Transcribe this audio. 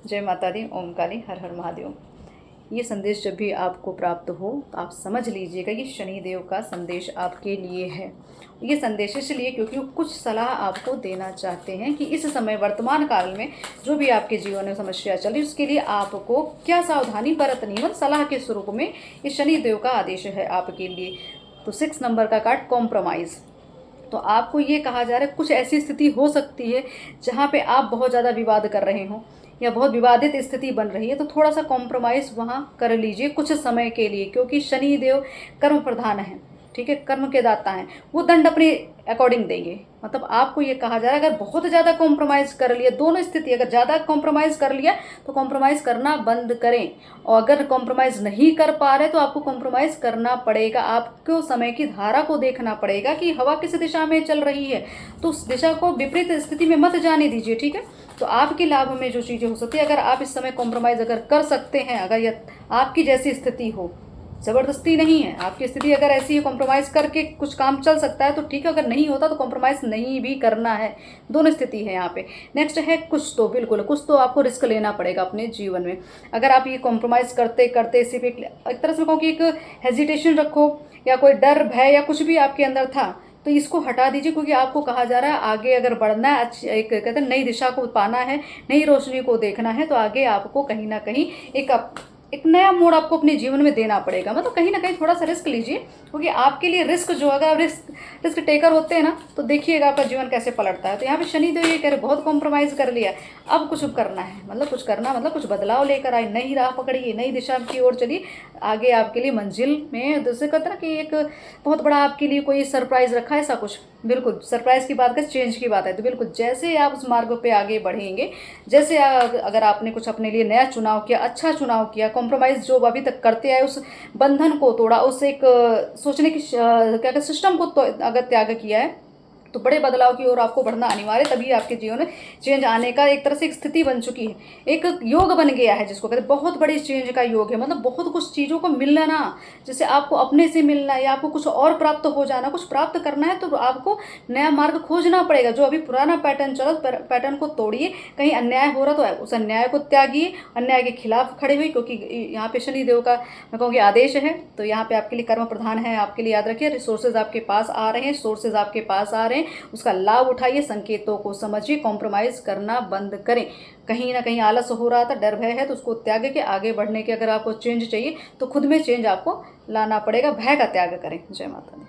जय माता दी, ओम काली, हर हर महादेव। ये संदेश जब भी आपको प्राप्त हो तो आप समझ लीजिएगा ये शनिदेव का संदेश आपके लिए है। ये संदेश इसलिए क्योंकि वो कुछ सलाह आपको देना चाहते हैं कि इस समय वर्तमान काल में जो भी आपके जीवन में समस्या चल रही है उसके लिए आपको क्या सावधानी बरतनी है। सलाह के स्वरूप में ये शनिदेव का आदेश है आपके लिए। तो 6 नंबर का कार्ड कॉम्प्रोमाइज़। तो आपको ये कहा जा रहा है कुछ ऐसी स्थिति हो सकती है जहाँ पे आप बहुत ज़्यादा विवाद कर रहे हो या बहुत विवादित स्थिति बन रही है, तो थोड़ा सा कॉम्प्रोमाइज़ वहाँ कर लीजिए कुछ समय के लिए, क्योंकि शनि देव कर्म प्रधान है, ठीक है, कर्म के दाता हैं। वो दंड अपने अकॉर्डिंग देंगे। मतलब आपको ये कहा जा रहा है अगर बहुत ज़्यादा कॉम्प्रोमाइज़ कर लिया, दोनों स्थिति, अगर ज़्यादा कॉम्प्रोमाइज़ कर लिया तो कॉम्प्रोमाइज़ करना बंद करें, और अगर कॉम्प्रोमाइज़ नहीं कर पा रहे तो आपको कॉम्प्रोमाइज़ करना पड़ेगा। आपको समय की धारा को देखना पड़ेगा कि हवा किस दिशा में चल रही है, तो उस दिशा को विपरीत स्थिति में मत जाने दीजिए, ठीक है। तो आपके लाभ में जो चीज़ें हो सकती है, अगर आप इस समय कॉम्प्रोमाइज़ अगर कर सकते हैं, अगर यह आपकी जैसी स्थिति हो, ज़बरदस्ती नहीं है, आपकी स्थिति अगर ऐसी है कॉम्प्रोमाइज़ करके कुछ काम चल सकता है तो ठीक है, अगर नहीं होता तो कॉम्प्रोमाइज़ नहीं भी करना है। दोनों स्थिति है यहाँ पे। नेक्स्ट है कुछ तो, बिल्कुल कुछ तो आपको रिस्क लेना पड़ेगा अपने जीवन में। अगर आप ये कॉम्प्रोमाइज़ करते करते सिर्फ एक तरह से कहूँ कि एक हेजिटेशन रखो, या कोई डर भय या कुछ भी आपके अंदर था, तो इसको हटा दीजिए, क्योंकि आपको कहा जा रहा है आगे अगर बढ़ना है, अच्छी एक कहते हैं नई दिशा को पाना है, नई रोशनी को देखना है, तो आगे आपको कहीं ना कहीं एक नया मोड़ आपको अपने जीवन में देना पड़ेगा। मतलब कहीं ना कहीं थोड़ा सा रिस्क लीजिए, क्योंकि आपके लिए रिस्क जो अगर आप रिस्क टेकर होते हैं ना, तो देखिएगा आपका जीवन कैसे पलटता है। तो यहाँ पे शनि देव ये कह रहे बहुत कॉम्प्रोमाइज़ कर लिया, अब कुछ करना है, मतलब कुछ करना, मतलब कुछ बदलाव लेकर आए, नई राह पकड़िए, नई दिशा की ओर चलिए, आगे आपके लिए मंजिल में जैसे कहते ना कि एक बहुत बड़ा आपके लिए कोई सरप्राइज़ रखा है, ऐसा कुछ। बिल्कुल सरप्राइज़ की बात कर, चेंज की बात है, तो बिल्कुल जैसे आप उस मार्ग पे आगे बढ़ेंगे, जैसे अगर आपने कुछ अपने लिए नया चुनाव किया, अच्छा चुनाव किया, कॉम्प्रोमाइज़ जो अभी तक करते आए उस बंधन को तोड़ा, उस एक सोचने की क्या कहते सिस्टम को तो अगर त्याग किया है, तो बड़े बदलाव की ओर आपको बढ़ना अनिवार्य, तभी आपके जीवन में चेंज आने का एक तरह से एक स्थिति बन चुकी है, एक योग बन गया है जिसको कहते हैं बहुत बड़ी चेंज का योग है। मतलब बहुत कुछ चीज़ों को मिलना, जैसे आपको अपने से मिलना है या आपको कुछ और प्राप्त हो जाना, कुछ प्राप्त करना है, तो आपको नया मार्ग खोजना पड़ेगा। जो अभी पुराना पैटर्न चला, पैटर्न को तोड़िए। कहीं अन्याय हो रहा तो उस अन्याय को त्यागिए, अन्याय के खिलाफ खड़े हुए, क्योंकि यहाँ पे शनि देव का मैं कहूँगी आदेश है। तो यहाँ पे आपके लिए कर्म प्रधान है, आपके लिए याद रखिए, रिसोर्सेज आपके पास आ रहे हैं, सोर्सेज आपके पास आ रहे हैं, उसका लाभ उठाइए, संकेतों को समझिए, कॉम्प्रोमाइज़ करना बंद करें। कहीं ना कहीं आलस हो रहा था, डर भय है, तो उसको त्याग के आगे बढ़ने के, अगर आपको चेंज चाहिए तो खुद में चेंज आपको लाना पड़ेगा, भय का त्याग करें। जय माता दी।